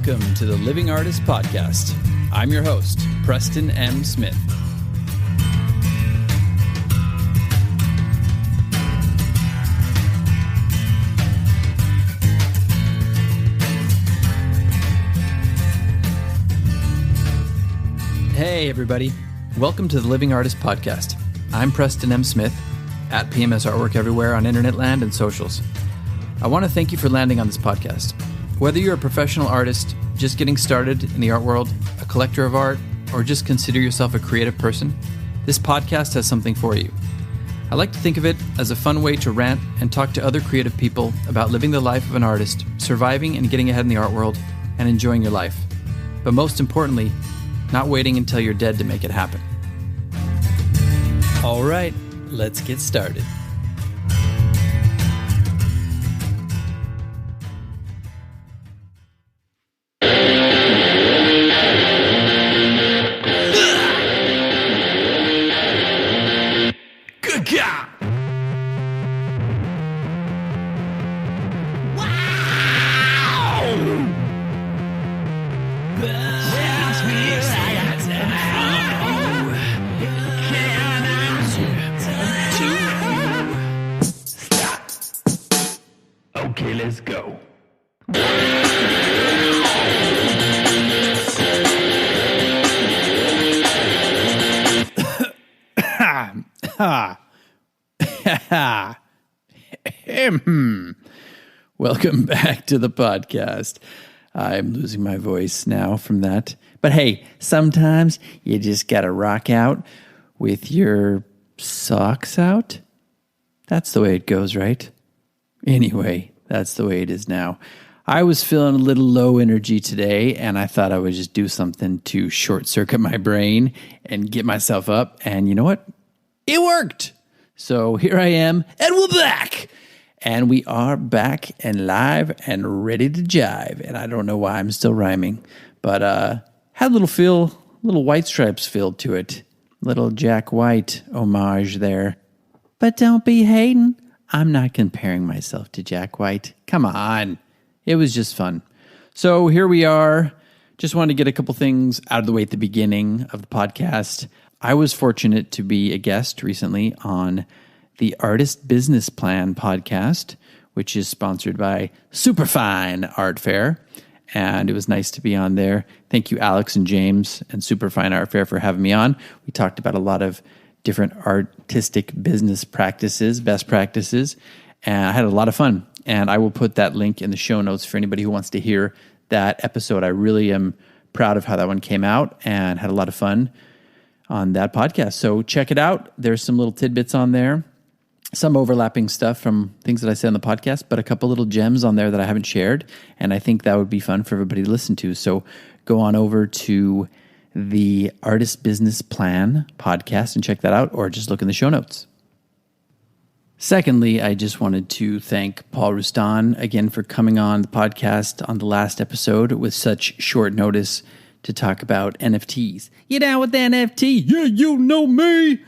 Welcome to the Living Artist Podcast. I'm your host, Preston M. Smith. Hey, everybody. Welcome to the Living Artist Podcast. I'm Preston M. Smith, at PMS Artwork everywhere on internet land and socials. I want to thank you for landing on this podcast. Whether you're a professional artist, just getting started in the art world, a collector of art, or just consider yourself a creative person, this podcast has something for you. I like to think of it as a fun way to rant and talk to other creative people about living the life of an artist, surviving and getting ahead in the art world, and enjoying your life. But most importantly, not waiting until you're dead to make it happen. All right, let's get started. Good God! Okay, let's go. Welcome back to the podcast. I'm losing my voice now from that. But hey, sometimes you just gotta rock out with your socks out. That's the way it goes, right? Anyway, that's the way it is now. I was feeling a little low energy today, and I thought I would just do something to short circuit my brain and get myself up. And you know what? It worked. So here I am, and we're back. And we are back and live and ready to jive. And I don't know why I'm still rhyming, but had a little White Stripes feel to it. Little Jack White homage there. But don't be hating. I'm not comparing myself to Jack White. Come on. It was just fun. So here we are. Just wanted to get a couple things out of the way at the beginning of the podcast. I was fortunate to be a guest recently on the Artist Business Plan podcast, which is sponsored by Superfine Art Fair. And it was nice to be on there. Thank you, Alex and James and Superfine Art Fair, for having me on. We talked about a lot of different artistic business practices, best practices, and I had a lot of fun. And I will put that link in the show notes for anybody who wants to hear that episode. I really am proud of how that one came out and had a lot of fun on that podcast. So check it out. There's some little tidbits on there, some overlapping stuff from things that I said on the podcast, but a couple little gems on there that I haven't shared, and I think that would be fun for everybody to listen to. So go on over to the Artist Business Plan podcast and check that out, or just look in the show notes. Secondly, I just wanted to thank Paul Rustan again for coming on the podcast on the last episode with such short notice to talk about NFTs. You down with the NFT? Yeah, you know me.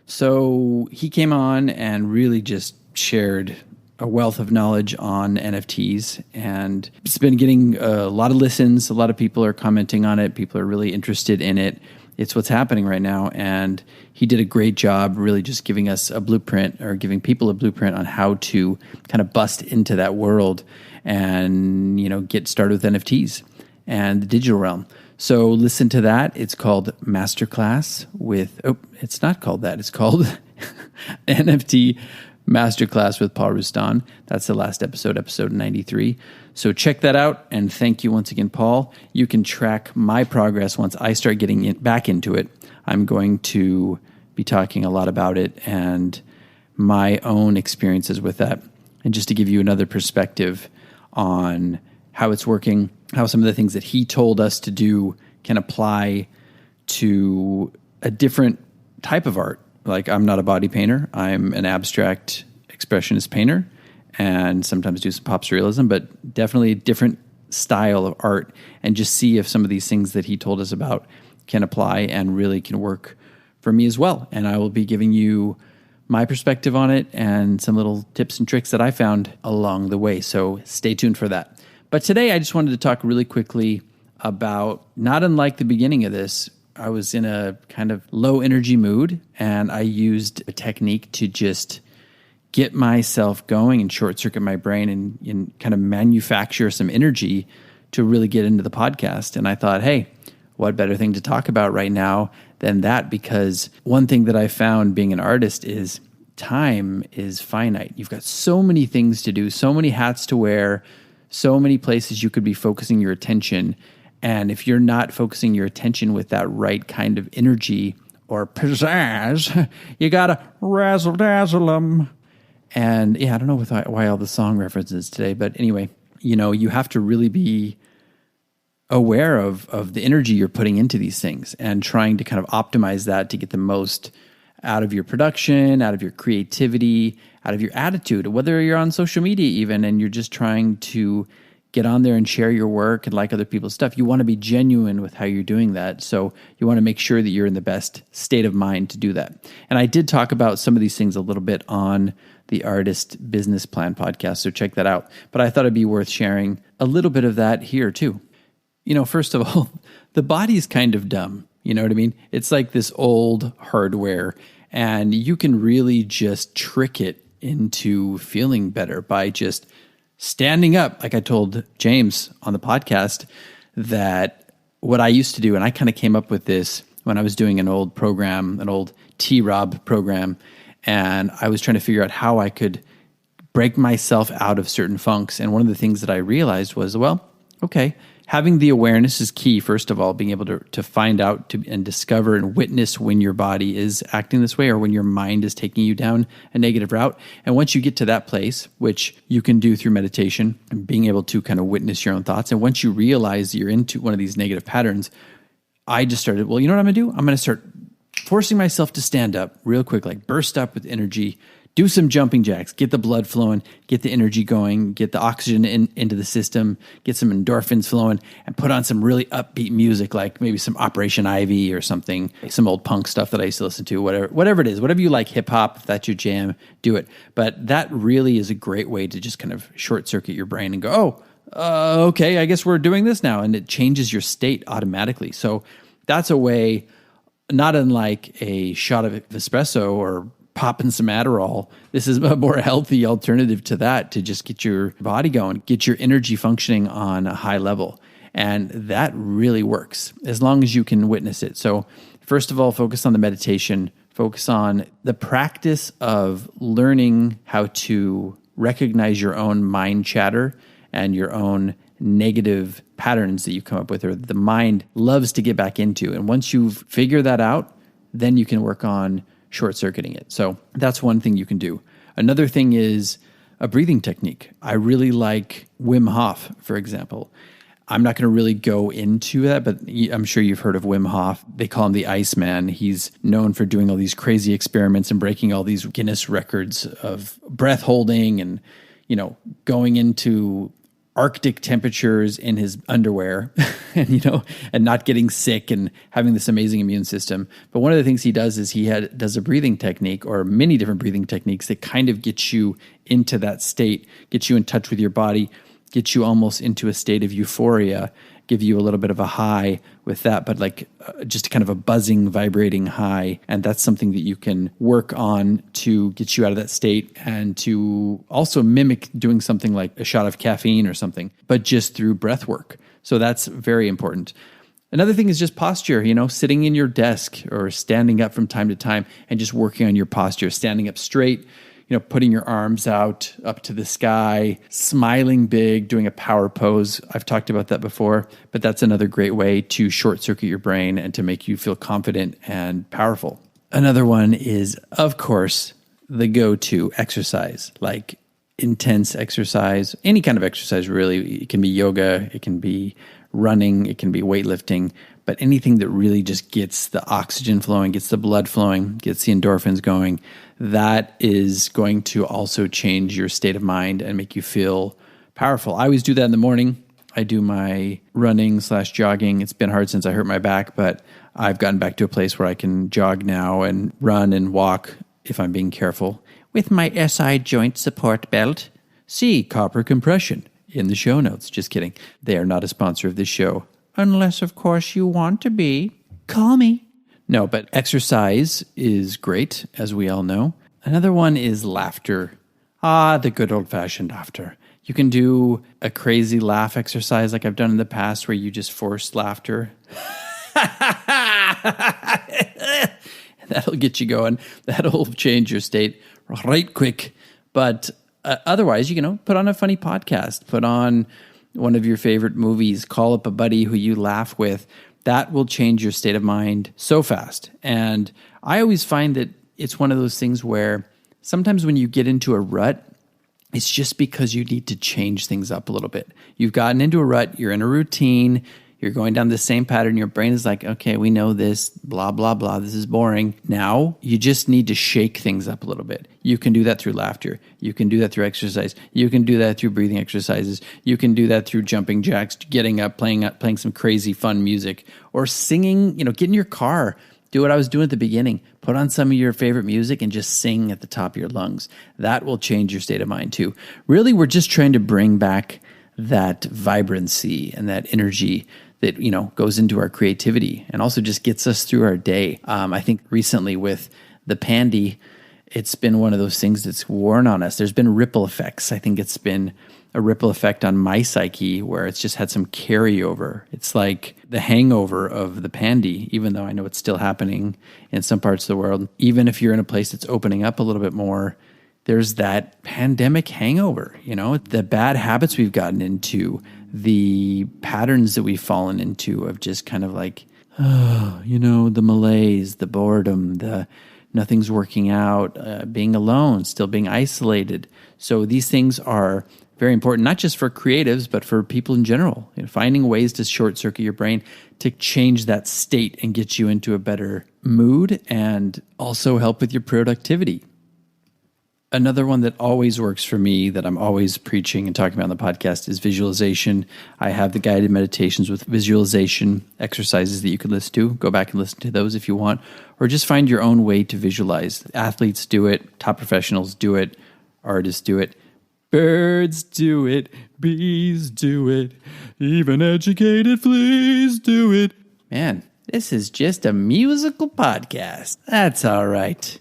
So he came on and really just shared a wealth of knowledge on NFTs, and it's been getting a lot of listens. A lot of people are commenting on it. People are really interested in it. It's what's happening right now, and he did a great job really just giving us a blueprint, or giving people a blueprint on how to kind of bust into that world and, you know, get started with NFTs and the digital realm. So listen to that. It's called Masterclass with, it's not called that. It's called NFT Masterclass with Paul Rustan. That's the last episode, episode 93. So check that out, and thank you once again, Paul. You can track my progress once I start getting back into it. I'm going to be talking a lot about it and my own experiences with that, and just to give you another perspective on how it's working, how some of the things that he told us to do can apply to a different type of art. Like, I'm not a body painter. I'm an abstract expressionist painter, and sometimes do some pop surrealism, but definitely a different style of art, and just see if some of these things that he told us about can apply and really can work for me as well. And I will be giving you my perspective on it and some little tips and tricks that I found along the way. So stay tuned for that. But today I just wanted to talk really quickly about, not unlike the beginning of this, I was in a kind of low energy mood, and I used a technique to just get myself going and short circuit my brain and kind of manufacture some energy to really get into the podcast. And I thought, hey, what better thing to talk about right now than that? Because one thing that I found being an artist is time is finite. You've got so many things to do, so many hats to wear, so many places you could be focusing your attention. And if you're not focusing your attention with that right kind of energy or pizzazz, you got to razzle dazzle them. And yeah, I don't know why all the song references today, but anyway, you have to really be aware of the energy you're putting into these things and trying to kind of optimize that to get the most out of your production, out of your creativity, out of your attitude, whether you're on social media even, and you're just trying to get on there and share your work and like other people's stuff. You want to be genuine with how you're doing that. So you want to make sure that you're in the best state of mind to do that. And I did talk about some of these things a little bit on the Artist Business Plan podcast, so check that out. But I thought it'd be worth sharing a little bit of that here too. First of all, the body's kind of dumb. You know what I mean? It's like this old hardware, and you can really just trick it into feeling better by just standing up. Like I told James on the podcast that what I used to do, and I kind of came up with this when I was doing an old program, an old T-Rob program, and I was trying to figure out how I could break myself out of certain funks. And one of the things that I realized was, okay, having the awareness is key, first of all, being able to find out and discover and witness when your body is acting this way or when your mind is taking you down a negative route. And once you get to that place, which you can do through meditation, and being able to kind of witness your own thoughts, and once you realize you're into one of these negative patterns, I just started, you know what I'm going to do? I'm going to start forcing myself to stand up real quick, like burst up with energy, do some jumping jacks, get the blood flowing, get the energy going, get the oxygen into the system, get some endorphins flowing, and put on some really upbeat music, like maybe some Operation Ivy or something, some old punk stuff that I used to listen to, whatever it is, whatever you like, hip hop, if that's your jam, do it. But that really is a great way to just kind of short circuit your brain and go, okay, I guess we're doing this now. And it changes your state automatically. So that's a way, not unlike a shot of espresso or popping some Adderall. This is a more healthy alternative to that, to just get your body going, get your energy functioning on a high level. And that really works as long as you can witness it. So first of all, focus on the meditation, focus on the practice of learning how to recognize your own mind chatter and your own negative patterns that you come up with, or the mind loves to get back into. And once you've figured that out, then you can work on short-circuiting it. So that's one thing you can do. Another thing is a breathing technique. I really like Wim Hof, for example. I'm not going to really go into that, but I'm sure you've heard of Wim Hof. They call him the Iceman. He's known for doing all these crazy experiments and breaking all these Guinness records of breath holding and, going into Arctic temperatures in his underwear and not getting sick and having this amazing immune system. But one of the things he does is he does a breathing technique, or many different breathing techniques, that kind of get you into that state, get you in touch with your body, get you almost into a state of euphoria, give you a little bit of a high with that, but just kind of a buzzing, vibrating high. And that's something that you can work on to get you out of that state, and to also mimic doing something like a shot of caffeine or something, but just through breath work. So that's very important. Another thing is just posture, sitting in your desk or standing up from time to time and just working on your posture, standing up straight, putting your arms out up to the sky, smiling big, doing a power pose. I've talked about that before, but that's another great way to short circuit your brain and to make you feel confident and powerful. Another one is, of course, the go-to exercise, like intense exercise, any kind of exercise really. It can be yoga, it can be running, it can be weightlifting, but anything that really just gets the oxygen flowing, gets the blood flowing, gets the endorphins going, that is going to also change your state of mind and make you feel powerful. I always do that in the morning. I do my running/jogging. It's been hard since I hurt my back, but I've gotten back to a place where I can jog now and run and walk if I'm being careful with my SI joint support belt. See copper compression in the show notes. Just kidding. They are not a sponsor of this show. Unless, of course, you want to be. Call me. No, but exercise is great, as we all know. Another one is laughter. The good old-fashioned laughter. You can do a crazy laugh exercise like I've done in the past where you just force laughter. That'll get you going. That'll change your state right quick. But otherwise, put on a funny podcast. Put on one of your favorite movies. Call up a buddy who you laugh with. That will change your state of mind so fast. And I always find that it's one of those things where sometimes when you get into a rut, it's just because you need to change things up a little bit. You've gotten into a rut. You're in a routine. You're going down the same pattern. Your brain is like, okay, we know this, blah, blah, blah. This is boring. Now you just need to shake things up a little bit. You can do that through laughter. You can do that through exercise. You can do that through breathing exercises. You can do that through jumping jacks, getting up, playing some crazy fun music, or singing, get in your car. Do what I was doing at the beginning. Put on some of your favorite music and just sing at the top of your lungs. That will change your state of mind too. Really, we're just trying to bring back that vibrancy and that energy that, goes into our creativity and also just gets us through our day. I think recently with the pandy, it's been one of those things that's worn on us. There's been ripple effects. I think it's been a ripple effect on my psyche where it's just had some carryover. It's like the hangover of the pandy, even though I know it's still happening in some parts of the world. Even if you're in a place that's opening up a little bit more, there's that pandemic hangover, the bad habits we've gotten into, the patterns that we've fallen into of just kind of like, the malaise, the boredom, the nothing's working out, being alone, still being isolated. So these things are very important, not just for creatives, but for people in general. Finding ways to short circuit your brain to change that state and get you into a better mood and also help with your productivity. Another one that always works for me that I'm always preaching and talking about on the podcast is visualization. I have the guided meditations with visualization exercises that you could listen to. Go back and listen to those if you want, or just find your own way to visualize. Athletes do it, top professionals do it, artists do it, birds do it, bees do it, even educated fleas do it. Man, this is just a musical podcast. That's all right.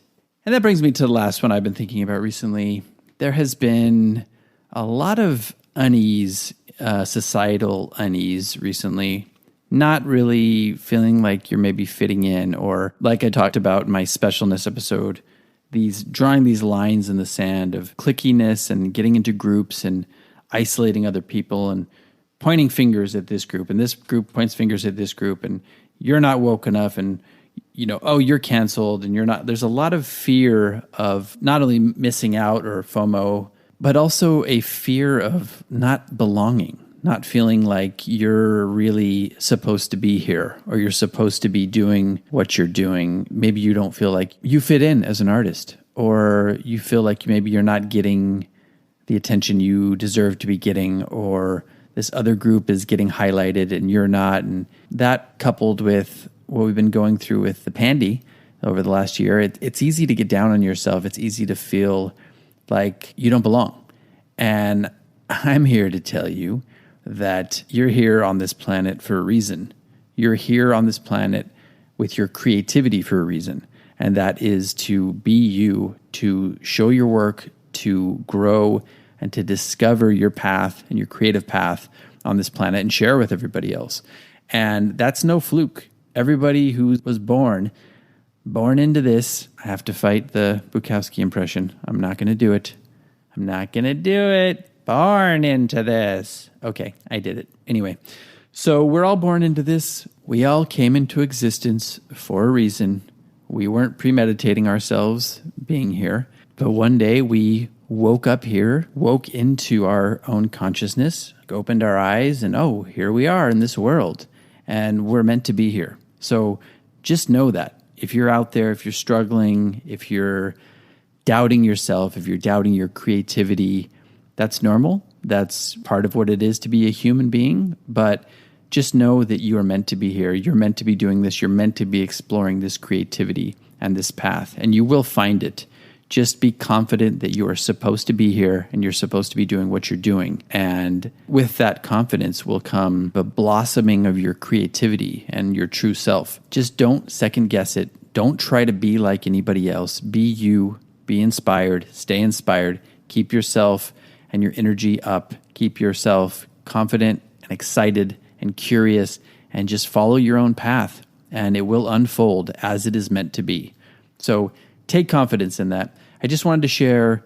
And that brings me to the last one I've been thinking about recently. There has been a lot of unease, societal unease recently. Not really feeling like you're maybe fitting in, or like I talked about in my specialness episode, drawing these lines in the sand of clickiness and getting into groups and isolating other people and pointing fingers at this group, and this group points fingers at this group, and you're not woke enough, and you're canceled, and you're not. There's a lot of fear of not only missing out or FOMO, but also a fear of not belonging, not feeling like you're really supposed to be here or you're supposed to be doing what you're doing. Maybe you don't feel like you fit in as an artist, or you feel like maybe you're not getting the attention you deserve to be getting, or this other group is getting highlighted and you're not. And that coupled with what we've been going through with the pandy over the last year, it's easy to get down on yourself. It's easy to feel like you don't belong. And I'm here to tell you that you're here on this planet for a reason. You're here on this planet with your creativity for a reason. And that is to be you, to show your work, to grow, and to discover your path and your creative path on this planet and share with everybody else. And that's no fluke. Everybody who was born into this, I have to fight the Bukowski impression. I'm not going to do it. Born into this. Okay, I did it. Anyway, so we're all born into this. We all came into existence for a reason. We weren't premeditating ourselves being here. But one day we woke up here, woke into our own consciousness, opened our eyes, and here we are in this world. And we're meant to be here. So just know that. If you're out there, if you're struggling, if you're doubting yourself, if you're doubting your creativity, that's normal. That's part of what it is to be a human being. But just know that you are meant to be here. You're meant to be doing this. You're meant to be exploring this creativity and this path. And you will find it. Just be confident that you are supposed to be here and you're supposed to be doing what you're doing. And with that confidence will come the blossoming of your creativity and your true self. Just don't second guess it. Don't try to be like anybody else. Be you, be inspired, stay inspired, keep yourself and your energy up. Keep yourself confident and excited and curious, and just follow your own path, and it will unfold as it is meant to be. So take confidence in that. I just wanted to share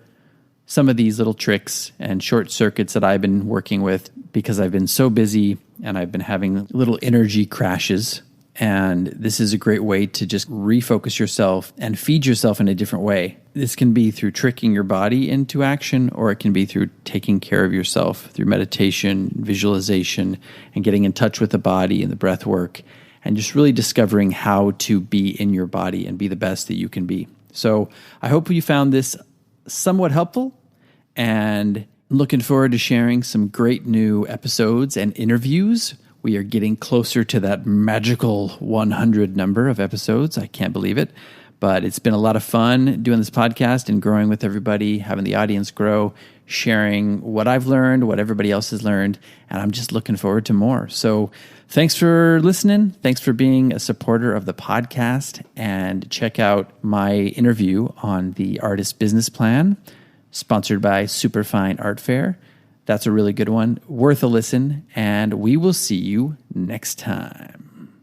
some of these little tricks and short circuits that I've been working with because I've been so busy and I've been having little energy crashes. And this is a great way to just refocus yourself and feed yourself in a different way. This can be through tricking your body into action, or it can be through taking care of yourself through meditation, visualization, and getting in touch with the body and the breath work, and just really discovering how to be in your body and be the best that you can be. So I hope you found this somewhat helpful, and looking forward to sharing some great new episodes and interviews. We are getting closer to that magical 100 number of episodes. I can't believe it, but it's been a lot of fun doing this podcast and growing with everybody, having the audience grow, sharing what I've learned, what everybody else has learned, and I'm just looking forward to more. So thanks for listening. Thanks for being a supporter of the podcast, and check out my interview on the Artist Business Plan, sponsored by Superfine Art Fair. That's a really good one. Worth a listen, and we will see you next time.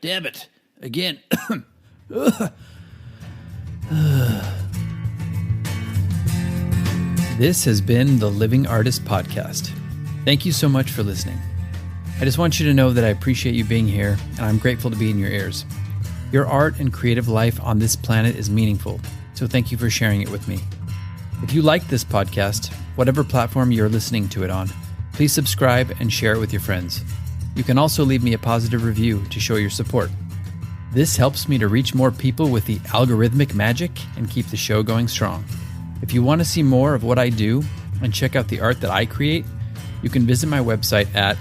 Damn it. Again. This has been the Living Artist Podcast. Thank you so much for listening. I just want you to know that I appreciate you being here, and I'm grateful to be in your ears. Your art and creative life on this planet is meaningful, so thank you for sharing it with me. If you like this podcast, whatever platform you're listening to it on, please subscribe and share it with your friends. You can also leave me a positive review to show your support. This helps me to reach more people with the algorithmic magic and keep the show going strong. If you want to see more of what I do and check out the art that I create, you can visit my website at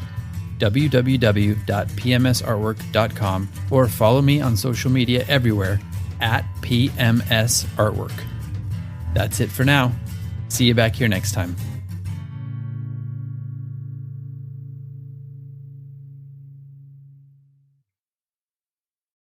www.pmsartwork.com or follow me on social media everywhere at PMS Artwork. That's it for now. See you back here next time.